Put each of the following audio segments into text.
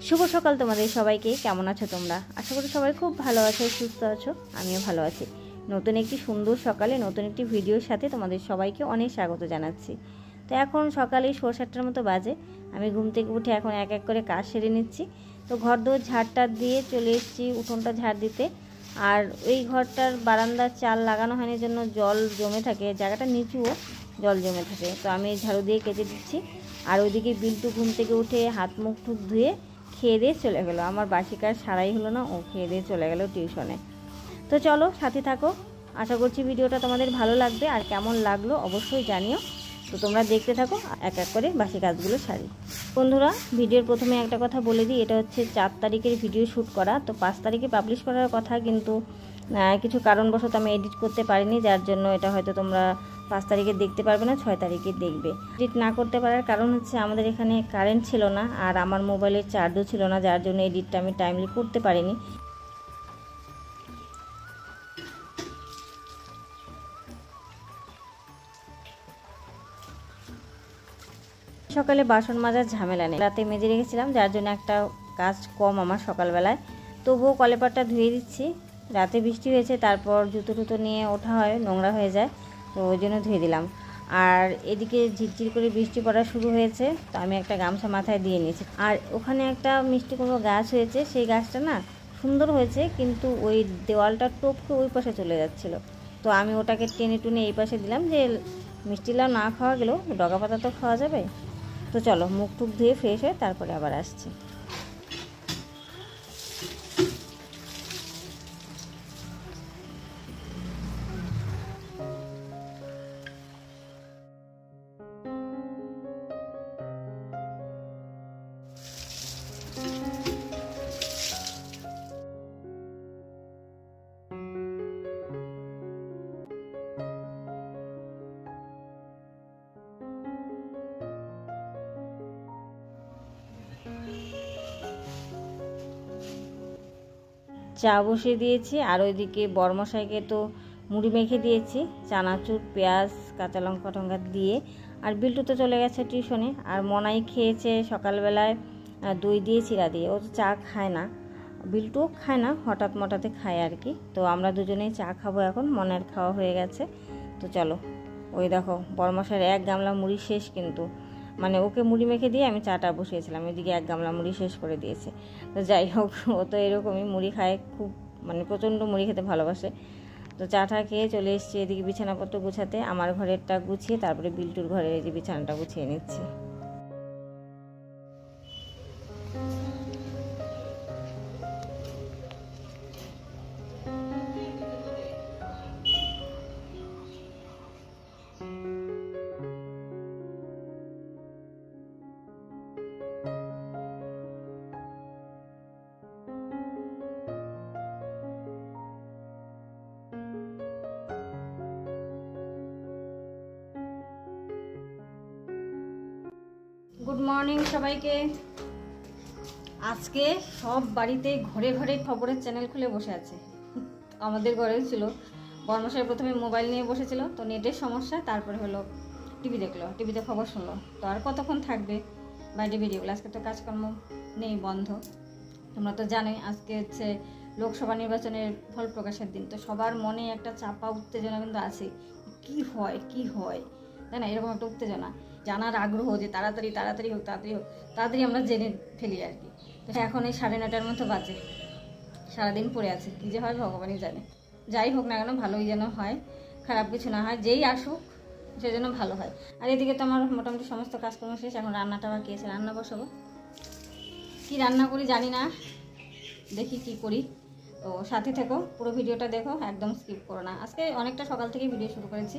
শুভ সকাল তোমাদের সবাইকে। কেমন আছো তোমরা? আশা করি সবাই খুব ভালো আছো, সুস্থ আছো। আমিও ভালো আছি। নতুন একটি সুন্দর সকালে নতুন একটি ভিডিওর সাথে তোমাদের সবাইকে অনেক স্বাগত জানাচ্ছি। তো এখন সকালে 7:30টার মতো বাজে। আমি ঘুম থেকে উঠে এখন এক এক করে কাজ সেরে নিচ্ছি। তো ঘর দোর ঝাড়টা দিয়ে চলে এসেছি উঠোনটা ঝাড় দিতে। আর এই ঘরটার বারান্দার চাল লাগানো হয়নি জন্য জল জমে থাকে, জায়গাটা নিচুও, জল জমে থাকে। তো আমি ঝাড়ু দিয়ে কেটে দিচ্ছি। আর ওইদিকে বিল্টু ঘুম থেকে উঠে হাত মুখ টুক ধুয়ে খেয়ে দিয়ে চলে গেলো। আমার বাসি কাজ সারাই হলো না, ও খেয়ে দিয়ে চলে গেলো টিউশনে। তো চলো সাথে থাকো, আশা করছি ভিডিওটা তোমাদের ভালো লাগবে। আর কেমন লাগলো অবশ্যই জানিও। তো তোমরা দেখতে থাকো, এক এক করে বাসি কাজগুলো সারি। বন্ধুরা, ভিডিওর প্রথমে একটা কথা বলে দিই, এটা হচ্ছে 4 তারিখের ভিডিও শ্যুট করা। তো 5 তারিখে পাবলিশ করার কথা, কিন্তু কিছু কারণবশত আমি এডিট করতে পারিনি, যার জন্য এটা হয়তো তোমরা 5 তারিখে দেখতে পারবে না, 6 তারিখে দেখবে। এডিট না করতে পারার কারণ হচ্ছে আমাদের এখানে কারেন্ট ছিল না, আর আমার মোবাইলের চার্জও ছিল না, যার জন্য এডিটটা আমি টাইমলি করতে পারিনি। সকালে বাসন মাজার ঝামেলা নেই, রাতে মেজে রেখেছিলাম, যার জন্য একটা কাজ কম আমার সকালবেলায়। তবুও কলেপাটটা ধুয়ে দিচ্ছি। রাতে বৃষ্টি হয়েছে, তারপর জুতো টুতো নিয়ে ওঠা হয়, নোংরা হয়ে যায়, তো ওই জন্য ধুয়ে দিলাম। আর এদিকে ঝিরঝির করে বৃষ্টি পড়া শুরু হয়েছে, তো আমি একটা গামছা মাথায় দিয়ে নিয়েছি। আর ওখানে একটা মিষ্টি কুমড়ো গাছ হয়েছে, সেই গাছটা না সুন্দর হয়েছে, কিন্তু ওই দেওয়ালটা টপকে ওই পাশে চলে যাচ্ছিল। তো আমি ওটাকে টেনে টুনে এই পাশে দিলাম, যে মিষ্টি লাউ না খাওয়া গেলেও ডগা পাতা তো খাওয়া যাবে। তো চলো মুখ টুক ধুয়ে ফ্রেশ হয়ে তারপরে আবার আসছি। চা বসিয়ে দিয়েছি, আর ওইদিকে বরমশাইকে তো মুড়ি মেখে দিয়েছি, চানাচুর, পেঁয়াজ, কাঁচা লঙ্কা টঙ্কা দিয়ে। আর বিল্টু তো চলে গেছে টিউশনে। আর মনাই খেয়েছে সকালবেলায় দই দিয়ে চিড়া দিয়ে। ও তো চা খায় না, বিল্টুও খায় না, হঠাৎ মঠাতে খায় আর কি। তো আমরা দুজনেই চা খাবো এখন, মনের খাওয়া হয়ে গেছে। তো চলো, ওই দেখো বরমশাইয়ের 1 গামলা মুড়ি শেষ, কিন্তু মানে ওকে মুড়ি মেখে দিয়ে আমি চাটা বসিয়েছিলাম, এদিকে 1 গামলা মুড়ি শেষ করে দিয়েছে। তো যাই হোক, ও তো এরকমই মুড়ি খায়, খুব মানে প্রচণ্ড মুড়ি খেতে ভালোবাসে। তো চাটা খেয়ে চলে এসেছি এদিকে বিছানাপত্র গুছাতে। আমার ঘরেরটা গুছিয়ে তারপরে বিল্টুর ঘরের এই যে বিছানাটা গুছিয়ে নিচ্ছি। গুড মর্নিং সবাইকে। আজকে সব বাড়িতে ঘরে ঘরে খবরের চ্যানেল খুলে বসে আছে। আমাদের ঘরেও ছিল। বর্মশাই প্রথমে মোবাইল নিয়ে বসেছিল, তো নেটের সমস্যা, তারপরে হলো টিভি দেখলো, টিভিতে খবর শুনলো। তো আর কতক্ষণ থাকবে বাইরে বেরিয়েগুলো, আজকে তো কাজকর্ম নেই, বন্ধ। তোমরা তো জানোই আজকে হচ্ছে লোকসভা নির্বাচনের ফল প্রকাশের দিন। তো সবার মনে একটা চাপা উত্তেজনা কিন্তু আছে, কি হয় কি হয়, তাই না? এরকম একটা উত্তেজনা, জানার আগ্রহ, যে তাড়াতাড়ি তাড়াতাড়ি হোক, তাড়াতাড়ি হোক, তাড়াতাড়ি আমরা জেনে ফেলি আর কি। তো এখন এই 9:30টার মতো বাজে, সারাদিন পড়ে আছে, কী যে হয় ভগবানই জানে। যাই হোক না কেন, ভালোই যেন হয়, খারাপ কিছু না হয়, যেই আসুক সে যেন ভালো হয়। আর এদিকে তো আমার মোটামুটি সমস্ত কাজকর্ম শেষ, এখন রান্নাটা বাকি আছে, রান্না বসাবো। কী রান্না করি জানি না, দেখি কি করি। তো সাথে থেকো, পুরো ভিডিওটা দেখো, একদম স্কিপ করো না। আজকে অনেকটা সকাল থেকে ভিডিও শুরু করেছি।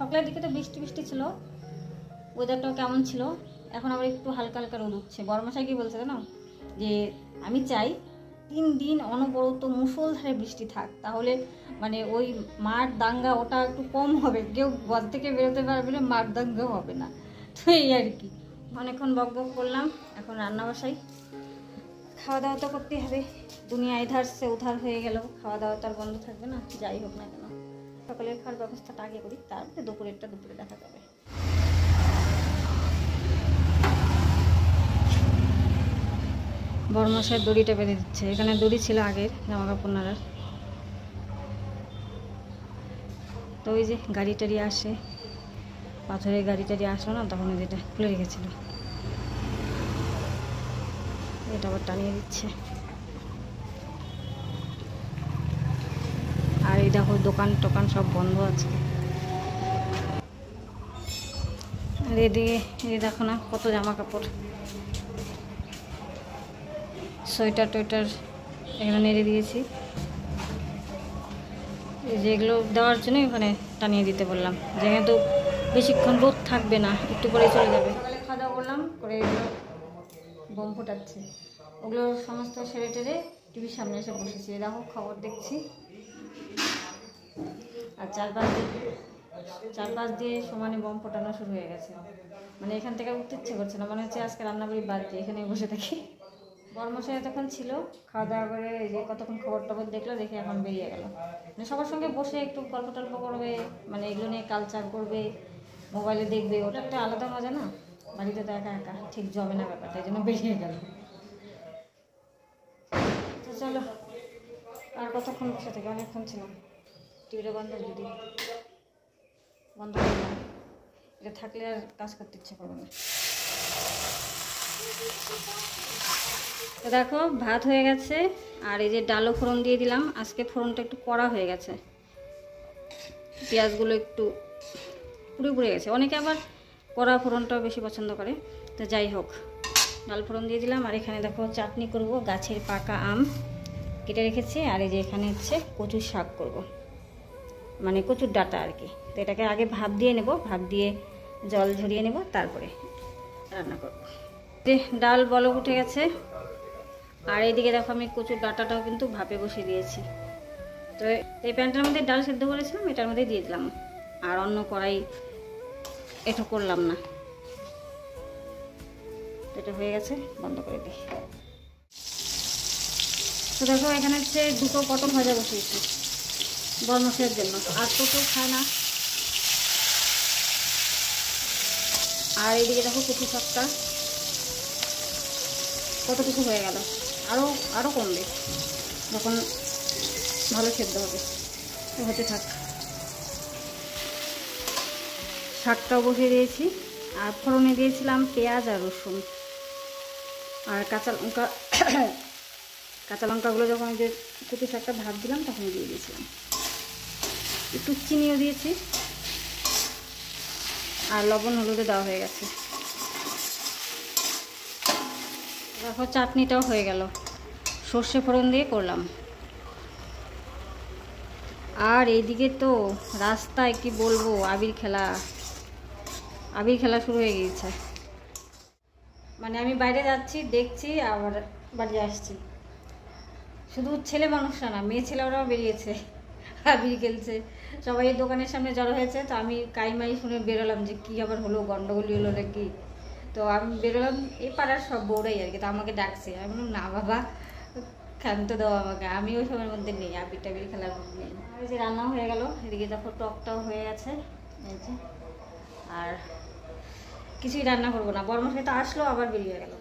সকালের দিকে তো বৃষ্টি বৃষ্টি ছিল, ওয়েদারটাও কেমন ছিল। এখন আবার একটু হালকা হালকা রোদ উঠছে। বড়মশাই কি বলছে জানো, যে আমি চাই 3 দিন অনবরত মুষলধারে বৃষ্টি থাক, তাহলে মানে ওই মাঠ দাঙ্গা ওটা একটু কম হবে, কেউ ঘর থেকে বেরোতে পারবে না, মাঠ দাঙ্গা হবে না। তো এই আর কি, অনেকক্ষণ বক বক করলাম, এখন রান্না বসাই। খাওয়া দাওয়া তো করতেই হবে, দুনিয়া এধার সে উধার হয়ে গেল, খাওয়া দাওয়া তো আর বন্ধ থাকবে না। যাই হোক না কেন, সকালের খাওয়ার ব্যবস্থাটা আগে করি, তারপরে দুপুরেরটা দুপুরে দেখা যাবে। বড়মশাই দড়িটা বেঁধে দিচ্ছে। এখানে দড়ি ছিল আগের জামা কাপড় নাড়ার। তো ওই যে গাড়ি টাড়ি আসে, পাথরের গাড়ি টাড়ি আসলো না, তখন যেটা খুলে রেখেছিল এটা আবার টানিয়ে দিচ্ছে। আর এই দেখো দোকান টোকান সব বন্ধ আছে। আর এদিকে এই দেখো না কত জামা কাপড়, সোয়েটার টোয়েটার এখানে নেড়ে দিয়েছি। এই যে এগুলো দেওয়ার জন্য ওখানে টানিয়ে দিতে বললাম, যেহেতু বেশিক্ষণ রোদ থাকবে না, একটু পরেই চলে যাবে। সকালে খাওয়া দাওয়া করলাম, করে এগুলো বোম ফোটাচ্ছে, ওগুলো সমস্ত সেরে টেরে টিভির সামনে এসে বসেছি। দেখো খবর দেখছি। আর চারপাশ দিয়ে সমানে বোম ফোটানো শুরু হয়ে গেছে। মানে এখান থেকে উঠতে ইচ্ছে করছে না, মনে হচ্ছে আজকে রান্নাবাড়ি বাদ দিয়ে এখানে বসে থাকি। বড়মশাই তখন ছিল, খাওয়া দাওয়া করে এই যে কতক্ষণ খবর টবর দেখলো, দেখে এখন বেরিয়ে গেল। মানে সবার সঙ্গে বসে একটু গল্প টল্প করবে, মানে এগুলো নিয়ে কালচার করবে, মোবাইলে দেখবে, ওটা একটা আলাদা মজা না। বাড়িতে তো একা একা ঠিক জমে না ব্যাপারটা, এই জন্য বেরিয়ে গেল। তো চলো, আর কতক্ষণ বসে থেকে, অনেকক্ষণ ছিলাম। টিভিটা বন্ধ, যদি বন্ধ করলাম, এটা থাকলে আর কাজ করতে ইচ্ছে করবে না। তো দেখো ভাত হয়ে গেছে, আর এই যে ডালও ফোড়ন দিয়ে দিলাম। আজকে ফোড়নটা একটু কড়া হয়ে গেছে, পেঁয়াজগুলো একটু পুড়ে পুড়ে গেছে। অনেকে আবার কড়া ফোড়নটাও বেশি পছন্দ করে। তো যাই হোক, ডাল ফোড়ন দিয়ে দিলাম। আর এখানে দেখো চাটনি করব, গাছের পাকা আম কেটে রেখেছি। আর এই যে এখানে হচ্ছে কচুর শাক করব, মানে কচুর ডাঁটা আর কি। তো এটাকে আগে ভাপ দিয়ে নেব, ভাপ দিয়ে জল ঝরিয়ে নেব, তারপরে রান্না করব। যে ডাল বলক উঠে গেছে, আর এইদিকে দেখো আমি কচুর ডাঁটাটাও কিন্তু ভাপে বসিয়ে দিয়েছি। তো এই প্যানটার মধ্যে ডাল সেদ্ধ করেছিলাম, এটার মধ্যে দিয়ে দিলাম। আর অন্য কড়াই এটা করলাম না। এটা হয়ে গেছে, বন্ধ করে দিই। তো দেখো এখানে হচ্ছে 2টো পটল ভাজা বসিয়েছি বড়মশাইয়ের জন্য, আর তো কেউ খায় না। আর এইদিকে দেখো কচু শাকটা কতটুকু হয়ে গেল, আরও কমবে যখন ভালো সেদ্ধ হবে। তো হতে থাক। শাকটাও বসিয়ে দিয়েছি, আর ফোড়নে দিয়েছিলাম পেঁয়াজ আর রসুন আর কাঁচা লঙ্কা। কাঁচা লঙ্কাগুলো যখন যে কচু শাকটা ভাত দিলাম তখন দিয়ে দিয়েছিলাম, একটু চিনিও দিয়েছি, আর লবণ হলুদে দেওয়া হয়ে গেছে। দেখো চাটনিটাও হয়ে গেল, সর্ষে ফোড়ন দিয়ে করলাম। আর এইদিকে তো রাস্তায় কি বলবো, আবির খেলা শুরু হয়ে গিয়েছে। মানে আমি বাইরে যাচ্ছি, দেখছি, আবার বাড়ি আসছি। শুধু ছেলে মানুষরা না, মেয়ে ছেলেরাও বেরিয়েছে, আবির খেলছে। সবাই দোকানের সামনে জড়ো হয়েছে। তো আমি কাইমাই শুনে বেরোলাম যে কী আবার হলো, গন্ডগোলি হলো নাকি। তো আমি বেরোলাম, এই পাড়ার সব বউরাই আর কি। তো আমাকে ডাকছে, আমি বললাম না বাবা, ক্ষান্ত দাও আমাকে, আমি ওই সময়ের মধ্যে নেই, আবির টাবির খেলার মধ্যে নেই। আর এই যে রান্না হয়ে গেল, এদিকে দেখো টকটাও হয়ে গেছে। আর কিছুই রান্না করবো না, বড়মশাই তো আসলো আবার বেরিয়ে গেল।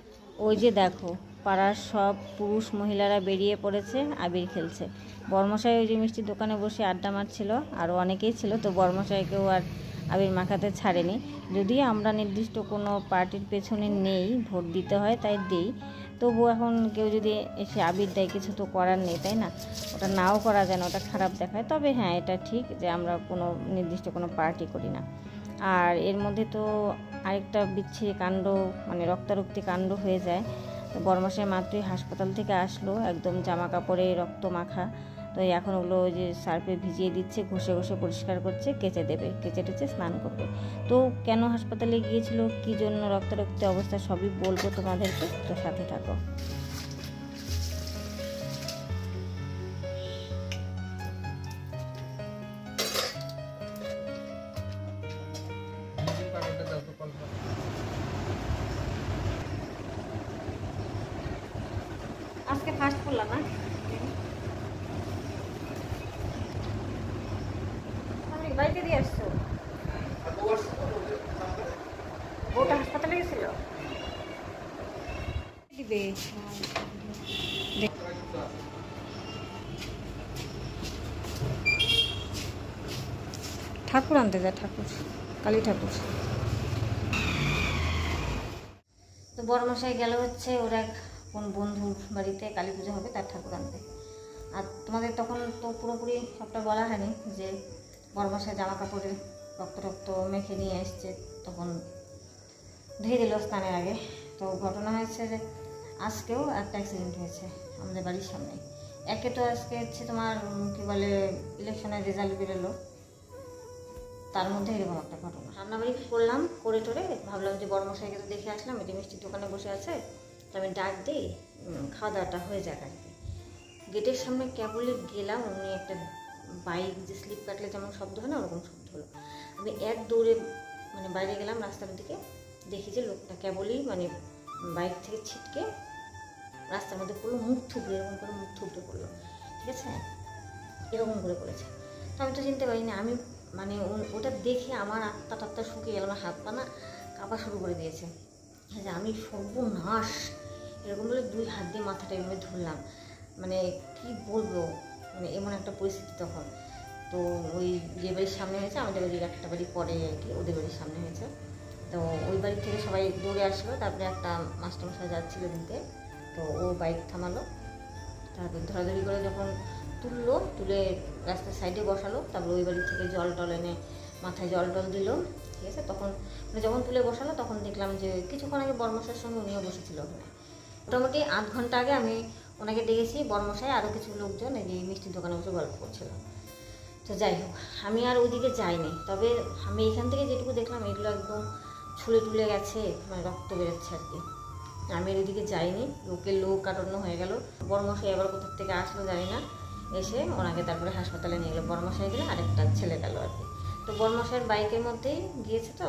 ওই যে দেখো পাড়ার সব পুরুষ মহিলারা বেরিয়ে পড়েছে, আবির খেলছে। বড়মশাই ওই যে মিষ্টির দোকানে বসে আড্ডা মারছিল, আরও অনেকেই ছিল। তো বড়মশাইকেও আর আবির মাখাতে ছাড়েনি। যদি আমরা নির্দিষ্ট কোনো পার্টির পেছনে নেই, ভোট দিতে হয় তাই দিই, তবু এখন কেউ যদি এসে আবির দেয়, কিছু তো করার নেই, তাই না? ওটা নাও করা যায় না, ওটা খারাপ দেখায়। তবে হ্যাঁ, এটা ঠিক যে আমরা কোনো নির্দিষ্ট কোনো পার্টি করি না। আর এর মধ্যে তো আরেকটা বিচ্ছিরি কাণ্ড, মানে রক্তারক্তি কাণ্ড হয়ে যায়। তো বড়মশাই মাত্রই হাসপাতাল থেকে আসলো, একদম জামা কাপড়ে রক্ত মাখা। তো এখন ওগুলো যে সার্ফে ভিজিয়ে দিচ্ছে, ঘষে ঘষে পরিষ্কার করছে, কেচে দেবে, কেচে টেচে স্নান করবে। তো কেন হাসপাতালে গিয়েছিল, কী জন্য রক্তারক্তি অবস্থা, সবই বলবো তোমাদেরকে, তো সাথে থাকো। আজকে ফার্স্ট করলাম না, বাড়িতে দিয়ে আসছো? বউটা হাসপাতালে গেছিল। দিবে ঠাকুর আনতে যায়, ঠাকুর কালী ঠাকুর। তো বড়মশাই গেল হচ্ছে ওর এক কোন বন্ধুর বাড়িতে কালী পুজো হবে, তার ঠাকুর আনতে। আর তোমাদের তখন তো পুরোপুরি সবটা বলা হয়নি যে বড়মশাই জামা কাপড়ে রক্ত রক্ত মেখে নিয়ে এসছে, তখন ধুয়ে দিল স্নানের আগে। তো ঘটনা হয়েছে যে আজকেও একটা অ্যাক্সিডেন্ট হয়েছে আমাদের বাড়ির সামনে। একে তো আজকে হচ্ছে তোমার কী বলে ইলেকশনের রেজাল্ট বেরোলো, তার মধ্যে এরকম একটা ঘটনা। রান্নাবাড়ি করলাম, করে টোরে ভাবলাম যে বড়মশাইকে তো দেখে আসলাম, এটি মিষ্টির দোকানে বসে আছে, তো আমি ডাক দিই খাওয়া দাওয়াটা হয়ে যাক আর কি। গেটের সামনে কেবলই গেলাম, উনি একটা বাইক যে স্লিপ কাটলে যেমন শব্দ হয় না, ওরকম শব্দ হলো। আমি এক দৌড়ে মানে বাইরে গেলাম রাস্তার দিকে, দেখি যে লোকটা কেবলই মানে বাইক থেকে ছিটকে রাস্তার মধ্যে পড়লো, মুখ থুবড়ে, এরকম করে মুখ থুবড়ে পড়লো, ঠিক আছে, এরকম করে পড়েছে। তো আমি তো চিনতে পারিনি, আমি মানে ওটা দেখে আমার আত্মা টাত্তা শুকিয়ে গেল, আমার হাত পা না কাঁপা শুরু করে দিয়েছে যে আমি সর্বনাশ, এরকম বলে দুই হাত দিয়ে মাথাটা এভাবে ধরলাম। মানে কি বলবো, মানে এমন একটা পরিস্থিতি তখন। তো ওই যে বাড়ির সামনে হয়েছে, আমাদের বাড়ির একটা বাড়ি পরে আর কি, ওদের বাড়ির সামনে হয়েছে। তো ওই বাড়ি থেকে সবাই দৌড়ে আসলো, তারপরে একটা মাস্টারমশাই যাচ্ছিলো দিতে, তো ও বাইক থামালো, তারপর ধরাধরি করে যখন তুললো, তুলে রাস্তার সাইডে বসালো, তারপর ওই বাড়ি থেকে জল টল এনে মাথায় জল টল দিল, ঠিক আছে। তখন মানে যখন তুলে বসালো তখন দেখলাম যে কিছুক্ষণ আগে বড়মশাইয়ের সঙ্গে উনিও বসেছিল ওখানে। মোটামুটি আধ ঘন্টা আগে আমি ওনাকে ডেকেছি, বড়মশাই আরও কিছু লোকজন এই যে মিষ্টির দোকানে বসে গল্প করছিল। তো যাই হোক, আমি আর ওইদিকে যাইনি, তবে আমি এখান থেকে যেটুকু দেখলাম এগুলো একদম ছুলে টুলে গেছে, মানে রক্ত বেরোচ্ছে আর কি। আমি ওইদিকে যাইনি, লোকের লোক কাটানো হয়ে গেল। বড়মশাই আবার কোথার থেকে আসলো জানি না, এসে ওনাকে তারপরে হাসপাতালে নিয়ে গেলো। বড়মশাই গেলে আরেকটা ছেলে গেল আর কি। তো বড়মশাইয়ের বাইকের মধ্যেই গিয়েছে, তো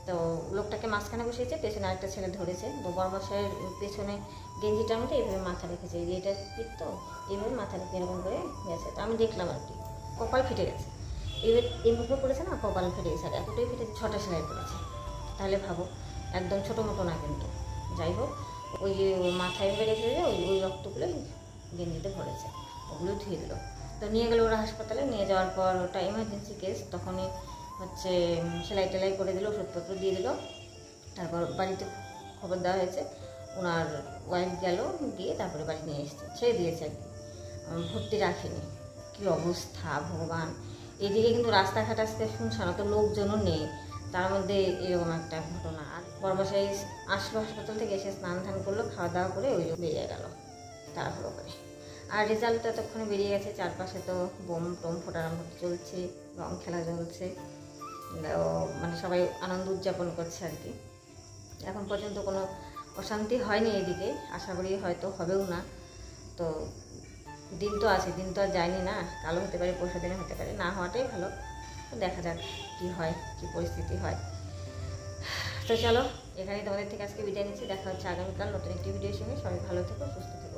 তো লোকটাকে মাঝখানে বসিয়েছে, পেছনে আরেকটা ছেলে ধরেছে। তো বড়মশাইয়ের পেছনে গেঞ্জিটার মধ্যে এইভাবে মাথা রেখেছে, এই যে এটা পিঠ, তো এইভাবে মাথা রেখে এরকম করে গেছে। তো আমি দেখলাম আর কি, কপাল ফেটে গেছে, এইভাবে পড়েছে না, কপাল ফেটে গেছে, আর এতটাই ফেটেছে 6টা সেলাই পড়েছে। তাহলে ভাবো, একদম ছোটো মোটো না কিন্তু। যাই হোক, ওই যে মাথায় ভরে রেখে যে ওই রক্তগুলো গেঞ্জিতে ভরেছে, ওগুলো ধুয়ে দিল। তো নিয়ে গেলো ওরা হাসপাতালে, নিয়ে যাওয়ার পর ওটা এমার্জেন্সি কেস, তখনই হচ্ছে সেলাই টেলাই করে দিল, ওষুধপত্র দিয়ে দিল। তারপর বাড়িতে খবর দেওয়া হয়েছে, ওনার ওয়াইফ গেল, গিয়ে তারপরে বাড়ি নিয়ে এসেছে, ছেড়ে দিয়েছে আর কি, ভর্তি রাখেনি। কী অবস্থা ভগবান! এদিকে কিন্তু রাস্তাঘাট আজকে শুনশান, তো লোকজনও নেই, তার মধ্যে এরকম একটা ঘটনা। আর বড়মশাই আসলো হাসপাতাল থেকে, এসে স্নান ধান করলো, খাওয়া দাওয়া করে ওই বেরিয়ে গেল তাড়াহুড়ো করে। আর রেজাল্ট এতক্ষণে বেরিয়ে গেছে, চারপাশে তো বোম টোম ফোটার চলছে, রং খেলা চলছে, মানে সবাই আনন্দ উদযাপন করছে আর কি। এখন পর্যন্ত কোনো অশান্তি হয়নি এদিকে, আশা করি হয়তো হবেও না। তো দিন তো আছে, দিন তো আর যায়নি না, কালো হতে পারে, পরশু দিনে হতে পারে, না হওয়াটাই ভালো। দেখা যাক কী হয়, কী পরিস্থিতি হয়। তো চলো, এখানেই তোমাদের থেকে আজকে বিদায় নিচ্ছি, দেখা হচ্ছে আগামীকাল নতুন একটি ভিডিওর সঙ্গে। সবাই ভালো থেকো, সুস্থ থেকো।